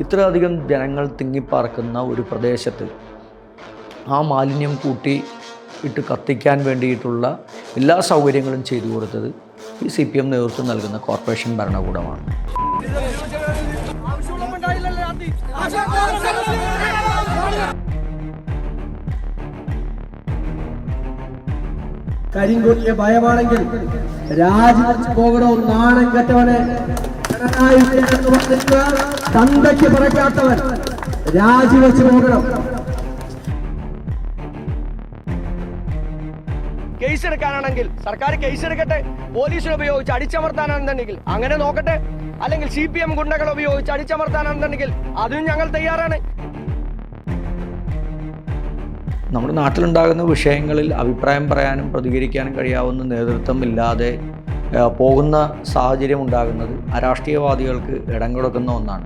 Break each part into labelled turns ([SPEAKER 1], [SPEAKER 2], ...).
[SPEAKER 1] ഇത്രയധികം ജനങ്ങൾ തിങ്ങിപ്പാർക്കുന്ന ഒരു പ്രദേശത്ത് ആ മാലിന്യം കൂട്ടി ഇട്ട് കത്തിക്കാൻ വേണ്ടിയിട്ടുള്ള എല്ലാ സൗകര്യങ്ങളും ചെയ്തു കൊടുത്തത് ഈ CPM നേതൃത്വം നൽകുന്ന കോർപ്പറേഷൻ ഭരണകൂടമാണ്.
[SPEAKER 2] കരിങ്കൊടിയെ ഭയമാണെങ്കിൽ രാജിവെച്ച് പോകണോ? നാണം കെട്ടവനെ, തന്തയ്ക്ക് പറക്കാത്തവൻ രാജിവെച്ച് പോകണം.
[SPEAKER 3] കേസെടുക്കാനാണെങ്കിൽ സർക്കാർ കേസെടുക്കട്ടെ, പോലീസിനെ ഉപയോഗിച്ച് അടിച്ചമർത്താനാണെന്നുണ്ടെങ്കിൽ അങ്ങനെ നോക്കട്ടെ, അല്ലെങ്കിൽ CPM ഗുണ്ടകൾ ഉപയോഗിച്ച് അടിച്ചമർത്താനാണെന്നുണ്ടെങ്കിൽ അതും ഞങ്ങൾ തയ്യാറാണ്.
[SPEAKER 1] നമ്മുടെ നാട്ടിലുണ്ടാകുന്ന വിഷയങ്ങളിൽ അഭിപ്രായം പറയാനും പ്രതികരിക്കാനും കഴിയാവുന്ന നേതൃത്വം ഇല്ലാതെ പോകുന്ന സാഹചര്യം ഉണ്ടാകുന്നത് അരാഷ്ട്രീയവാദികൾക്ക് ഇടം കൊടുക്കുന്ന ഒന്നാണ്.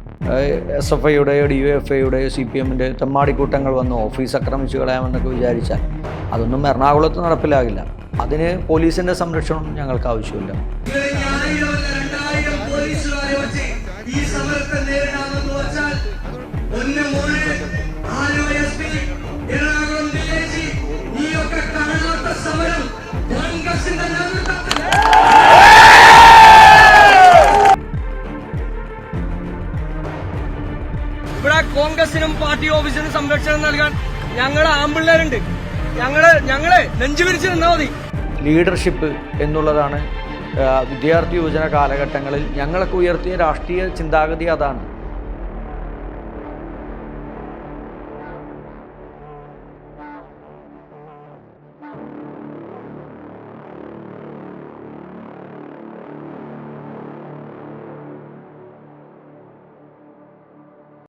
[SPEAKER 1] SFIയുടെയോ DYFIയുടെയോ CPMൻ്റെ തെമ്മാടിക്കൂട്ടങ്ങൾ വന്ന് ഓഫീസ് ആക്രമിച്ചു കളയാമെന്നൊക്കെ വിചാരിച്ചാൽ അതൊന്നും എറണാകുളത്ത് നടപ്പിലാകില്ല. അതിന് പോലീസിൻ്റെ സംരക്ഷണം ഞങ്ങൾക്ക് ആവശ്യമില്ല.
[SPEAKER 3] ഇവിടെ കോൺഗ്രസിനും പാർട്ടി ഓഫീസിനും സംരക്ഷണം നൽകാൻ ഞങ്ങളെ ആമ്പിള്ളേരുണ്ട്. ഞങ്ങളെ നെഞ്ചു വിരിച്ച് നിന്നാൽ മതി.
[SPEAKER 1] ലീഡർഷിപ്പ് എന്നുള്ളതാണ് വിദ്യാർത്ഥി യുവജന കാലഘട്ടങ്ങളിൽ ഞങ്ങളൊക്കെ ഉയർത്തിയ രാഷ്ട്രീയ ചിന്താഗതി. അതാണ്